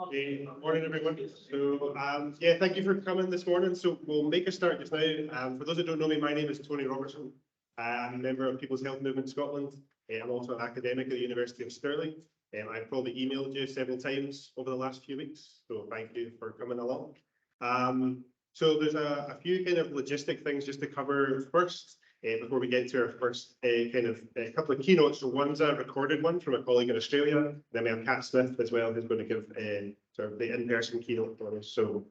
Hey, morning, everyone. So, yeah, thank you for coming this morning. So we'll make a start just now. For those that don't know me, my name is Tony Robertson. I'm a member of People's Health Movement Scotland. I'm also an academic at the University of Stirling. I've probably emailed you several times over the last few weeks, so thank you for coming along. So there's a few kind of logistic things just to cover first. Before we get to our first a couple of keynotes. So one's a recorded one from a colleague in Australia. Then we have Kat Smith as well, who's going to give sort of the in-person keynote for us. So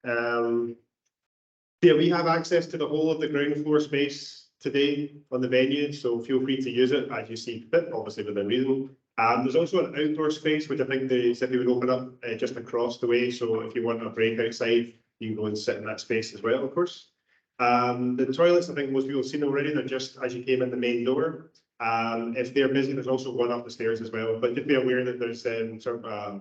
yeah, we have access to the whole of the ground floor space today on the venue, so feel free to use it as you see fit, obviously within reason. There's also an outdoor space, which I think they said they would open up just across the way. So if you want a break outside, you can go and sit in that space as well, of course. The toilets, I think most people have seen already, they're just as you came in the main door. If they're busy, there's also one up the stairs as well, but just be aware that there's sort of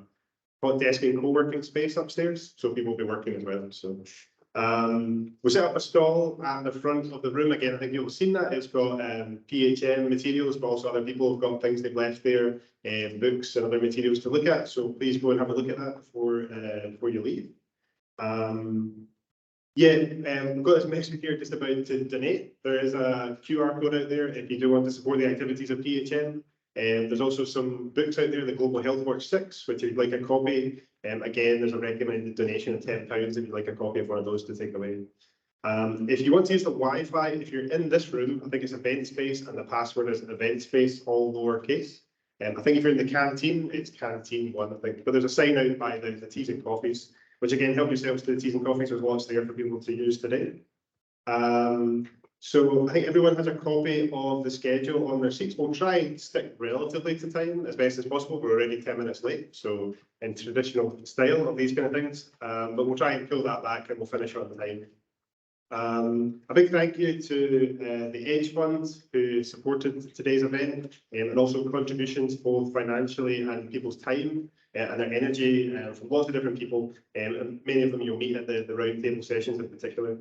hot desk and co-working space upstairs, so people will be working as well. So we set up a stall at the front of the room. Again, I think you'll have seen that. It's got PHM materials, but also other people have got things they've left there, books and other materials to look at. So please go and have a look at that before you leave. We've got this message here just about to donate. There is a QR code out there if you do want to support the activities of PHM. There's also some books out there, the Global Health Watch 6, which if you'd like a copy, again, there's a recommended donation of £10 if you'd like a copy of one of those to take away. If you want to use the Wi-Fi, if you're in this room, I think it's event space and the password is event space, all lowercase. I think if you're in the canteen, it's canteen 1, I think. But there's a sign out by the teas and coffees, which again, help yourselves to the teas and coffees. There's lots there for people to use today. So I think everyone has a copy of the schedule on their seats. We'll try and stick relatively to time as best as possible. We're already 10 minutes late, so in traditional style of these kind of things. But we'll try and pull that back and we'll finish on time. A big thank you to the Edge Fund who supported today's event and also contributions both financially and people's time and their energy from lots of different people. And many of them you'll meet at the roundtable sessions in particular.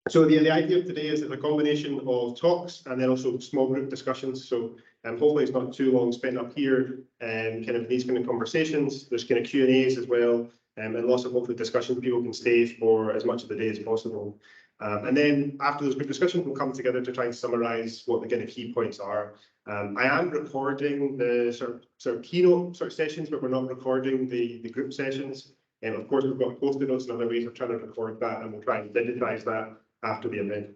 So the idea of today is a combination of talks and then also small group discussions. So hopefully it's not too long spent up here and kind of these kind of conversations. There's kind of Q&As as well and lots of hopefully discussions. People can stay for as much of the day as possible. And then after those group discussions, we'll come together to try and summarize what the kind of key points are. I am recording the sort of keynote sort of sessions, but we're not recording the group sessions. And of course, we've got post-it notes and other ways of trying to record that, and we'll try and digitize that after the event.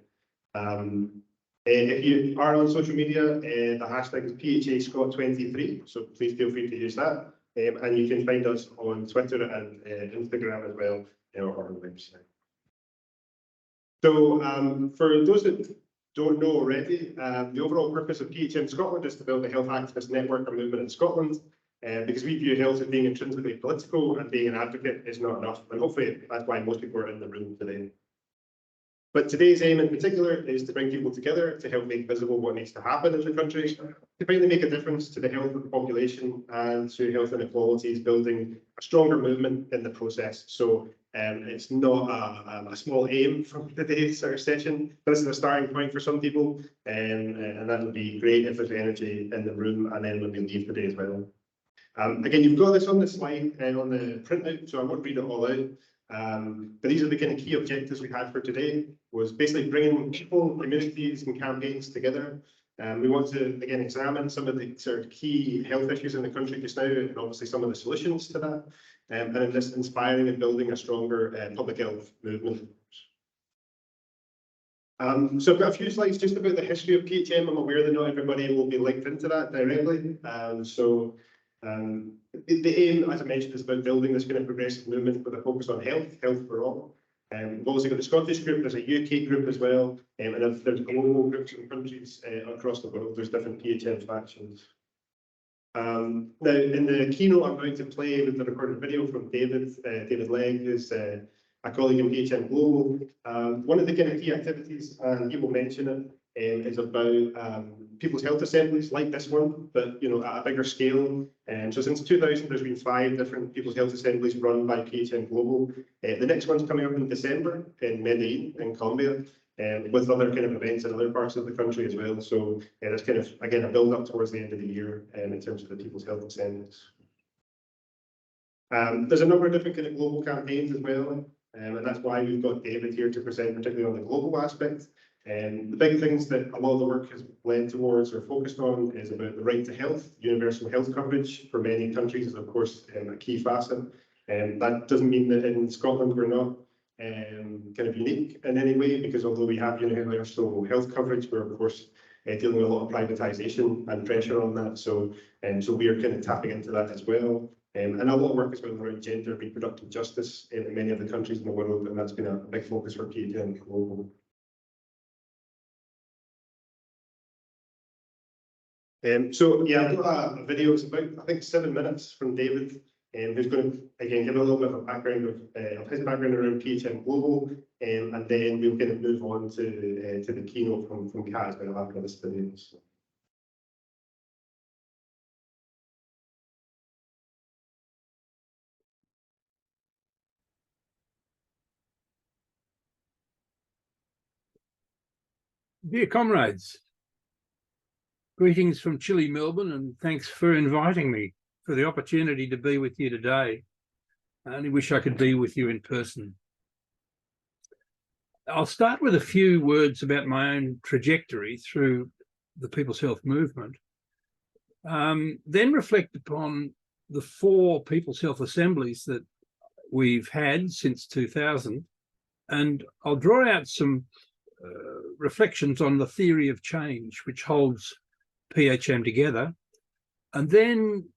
If you are on social media, the hashtag is PHAScot23, so please feel free to use that. And you can find us on Twitter and Instagram as well, or on the website. So for those that don't know already, the overall purpose of PHM Scotland is to build a health activist network or movement in Scotland, because we view health as being intrinsically political and being an advocate is not enough. And hopefully that's why most people are in the room today. But today's aim in particular is to bring people together to help make visible what needs to happen in the country, to finally make a difference to the health of the population and to health inequalities, building a stronger movement in the process. So it's not a small aim from today's session, but this is a starting point for some people, and that would be great if there's energy in the room and then when we leave today as well. Again, you've got this on the slide and on the printout, so I won't read it all out. But these are the kind of key objectives we had for today, was basically bringing people, communities and campaigns together. We want to, again, examine some of the sort of key health issues in the country just now and obviously some of the solutions to that, and in just inspiring and building a stronger public health movement. So I've got a few slides just about the history of PHM. I'm aware that not everybody will be linked into that directly. The aim, as I mentioned, is about building this kind of progressive movement with a focus on health for all. We've also got the Scottish group, there's a UK group as well, and if there's global groups in countries across the world, there's different PHM factions. Now, in the keynote, I'm going to play with the recorded video from David Legge, who's a colleague in PHM Global. One of the kind of key activities, and he will mention it, is about people's health assemblies like this one, but at a bigger scale. So since 2000, there's been 5 different people's health assemblies run by PHM Global. The next one's coming up in December in Medellin in Colombia, with other kind of events in other parts of the country as well. So there's kind of, again, a build up towards the end of the year in terms of the people's health assemblies. There's a number of different kind of global campaigns as well, and that's why we've got David here to present, particularly on the global aspect. The big things that a lot of the work has led towards or focused on is about the right to health. Universal health coverage for many countries is, of course, a key facet. That doesn't mean that in Scotland we're not kind of unique in any way, because although we have universal health coverage, we're of course dealing with a lot of privatisation and pressure on that. So we are kind of tapping into that as well. And a lot of work as well around gender and reproductive justice in many of the countries in the world, and that's been a big focus for PHM Global. So yeah, I've got a video. It's about, I think, 7 minutes from David, who's going to again give a little bit of a background of his background around PHM Global, and then we'll kind of move on to the keynote from Kat as well after this video. So. Dear comrades, greetings from chilly Melbourne, and thanks for inviting me for the opportunity to be with you today. I only wish I could be with you in person. I'll start with a few words about my own trajectory through the People's Health Movement, then reflect upon the 4 People's Health Assemblies that we've had since 2000, and I'll draw out some reflections on the theory of change which holds PHM together, and then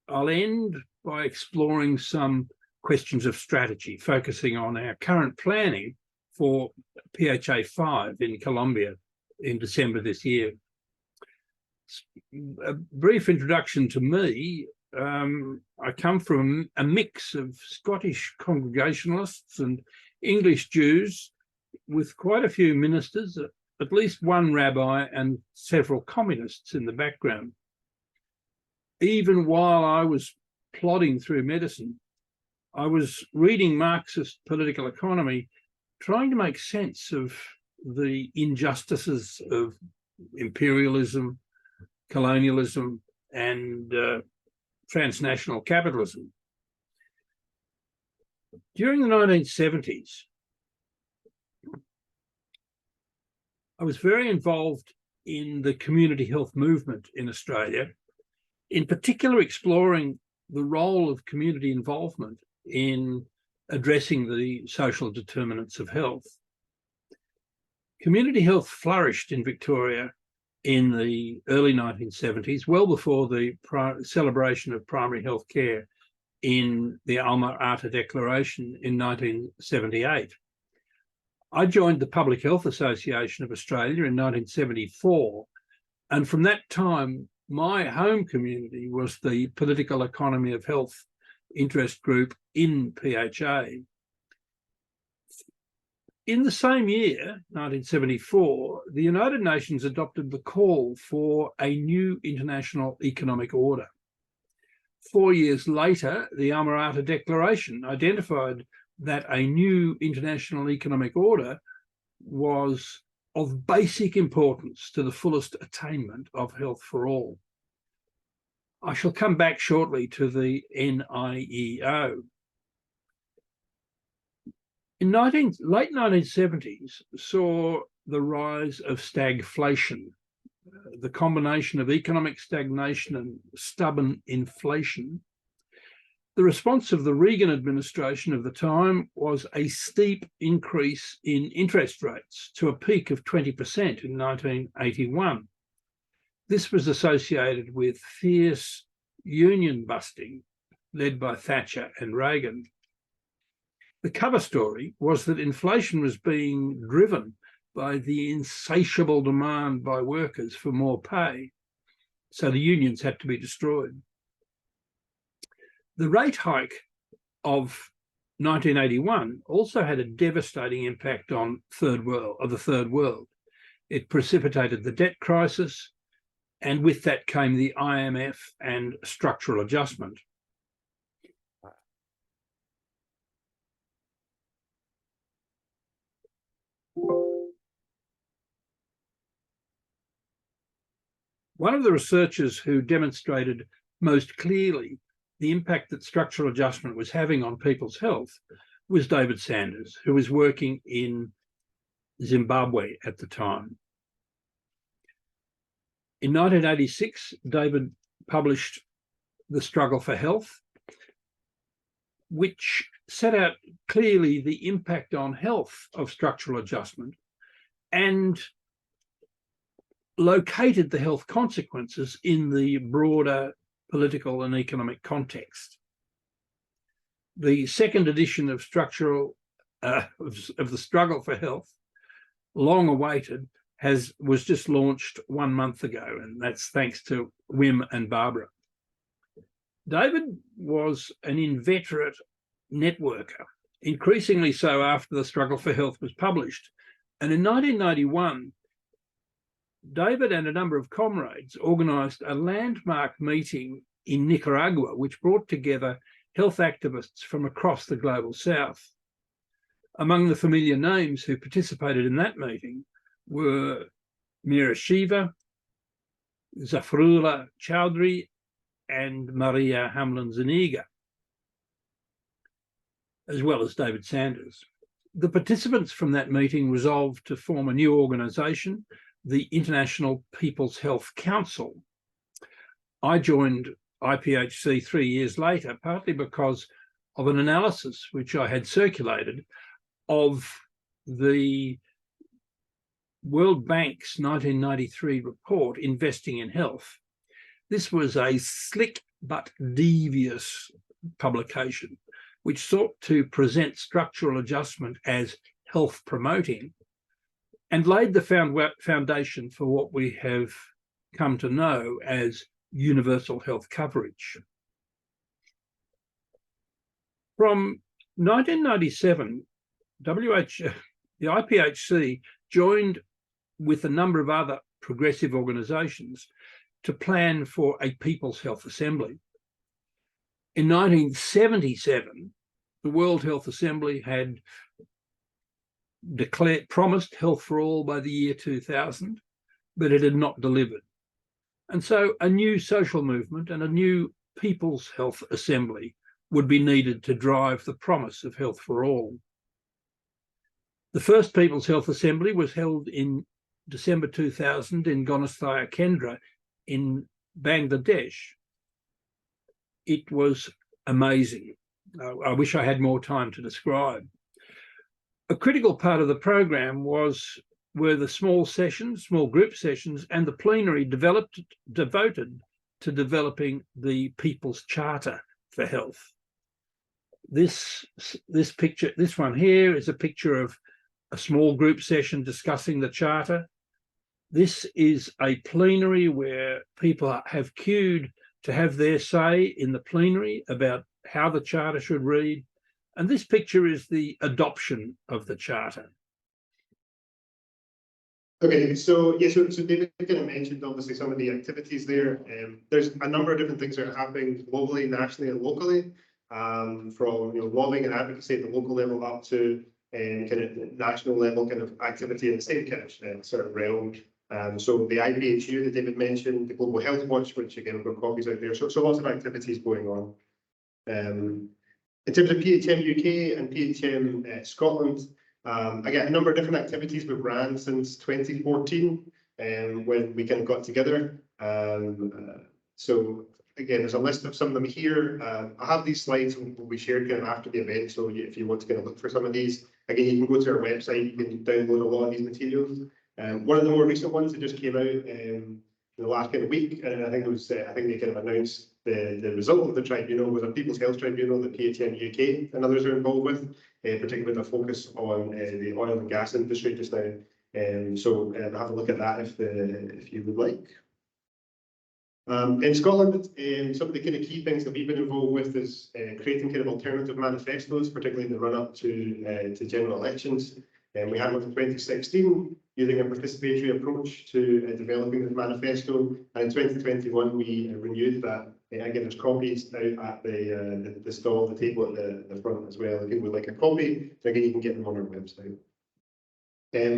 I'll end by exploring some questions of strategy, focusing on our current planning for PHA 5 in Colombia in December this year. A brief introduction to me. I come from a mix of Scottish Congregationalists and English Jews, with quite a few ministers, at least one rabbi and several communists in the background. Even while I was plodding through medicine, I was reading Marxist political economy, trying to make sense of the injustices of imperialism, colonialism, and transnational capitalism. During the 1970s, I was very involved in the community health movement in Australia, in particular exploring the role of community involvement in addressing the social determinants of health. Community health flourished in Victoria in the early 1970s, well before the celebration of primary health care in the Alma Ata Declaration in 1978. I joined the Public Health Association of Australia in 1974, and from that time, my home community was the Political Economy of Health interest group in PHA. In the same year, 1974, the United Nations adopted the call for a new international economic order. 4 years later, the Alma Ata Declaration identified that a new international economic order was of basic importance to the fullest attainment of health for all. I shall come back shortly to the NIEO. In late 1970s saw the rise of stagflation, the combination of economic stagnation and stubborn inflation. The response of the Reagan administration of the time was a steep increase in interest rates to a peak of 20% in 1981. This was associated with fierce union busting led by Thatcher and Reagan. The cover story was that inflation was being driven by the insatiable demand by workers for more pay, so the unions had to be destroyed. The rate hike of 1981 also had a devastating impact on the third world. It precipitated the debt crisis, and with that came the IMF and structural adjustment. One of the researchers who demonstrated most clearly the impact that structural adjustment was having on people's health was David Sanders, who was working in Zimbabwe at the time. In 1986, David published The Struggle for Health, which set out clearly the impact on health of structural adjustment and located the health consequences in the broader political and economic context. The second edition of of the Struggle for Health, long awaited, was just launched 1 month ago, and that's thanks to Wim and Barbara. David was an inveterate networker, increasingly so after The Struggle for Health was published. And in 1991, David and a number of comrades organised a landmark meeting in Nicaragua, which brought together health activists from across the global south. Among the familiar names who participated in that meeting were Mira Shiva, Zafrullah Chowdhury, and Maria Hamlin Zuniga, as well as David Sanders. The participants from that meeting resolved to form a new organisation, the International People's Health Council. I joined IPHC 3 years later, partly because of an analysis which I had circulated of the World Bank's 1993 report, Investing in Health. This was a slick but devious publication which sought to present structural adjustment as health promoting and laid the foundation for what we have come to know as universal health coverage. From 1997, the IPHC joined with a number of other progressive organisations to plan for a People's Health Assembly. In 1977, the World Health Assembly had promised health for all by the year 2000, but it had not delivered. And so a new social movement and a new People's Health Assembly would be needed to drive the promise of health for all. The first People's Health Assembly was held in December 2000 in Gonasthaya Kendra in Bangladesh. It was amazing. I wish I had more time to describe. A critical part of the program were the small group sessions, and the plenary devoted to developing the People's Charter for Health. This one here is a picture of a small group session discussing the Charter. This is a plenary where people have queued to have their say in the plenary about how the Charter should read. And this picture is the adoption of the Charter. Okay, so David kind of mentioned obviously some of the activities there. There's a number of different things that are happening globally, nationally, and locally, from lobbying and advocacy at the local level up to kind of national level kind of activity in the same kind of sort of realm. So the IPHU that David mentioned, the Global Health Watch, which again we've got copies out there. So lots of activities going on. In terms of PHM UK and PHM Scotland, again, a number of different activities we've ran since 2014 when we kind of got together. So again, there's a list of some of them here. I have these slides will be shared kind of after the event. So if you want to kind of look for some of these, again, you can go to our website, you can download a lot of these materials. One of the more recent ones that just came out in the last kind of week, and I think it was, I think they kind of announced the result of the tribunal was a People's Health Tribunal that PHM UK and others are involved with, particularly with a focus on the oil and gas industry just now. So have a look at that if you would like. In Scotland, some of the kind of key things that we've been involved with is creating kind of alternative manifestos, particularly in the run-up to general elections. We had one in 2016, using a participatory approach to developing the manifesto, and in 2021 we renewed that. Again, there's copies out at the stall, the table at the front as well. If people would like a copy, so again, you can get them on our website.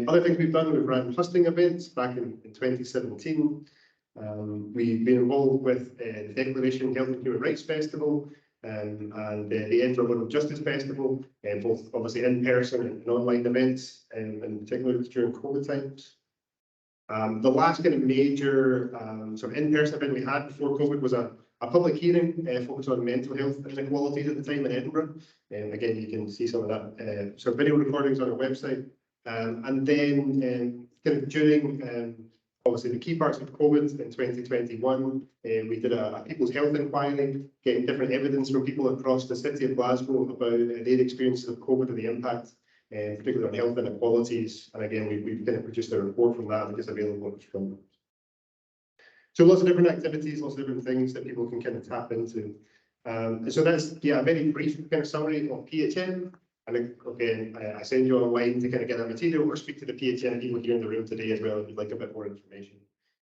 Other things we've done, we've run hosting events back in 2017. We've been involved with the Declaration Health and Human Rights Festival and the Edinburgh Justice Festival, both obviously in person and online events, and particularly during COVID times. The last kind of major sort of in-person event we had before COVID was a public hearing focused on mental health inequalities at the time in Edinburgh. Again, you can see some of that sort of video recordings on our website. And then kind of during obviously the key parts of COVID in 2021, we did a people's health inquiry, getting different evidence from people across the city of Glasgow about their experiences of COVID and the impact, particularly on health inequalities. And again, we've kind of produced a report from that is available. So lots of different activities, lots of different things that people can kind of tap into. And so that's, yeah, a very brief kind of summary of PHM. And again, I send you online to kind of get that material or speak to the PHM people here in the room today as well if you'd like a bit more information.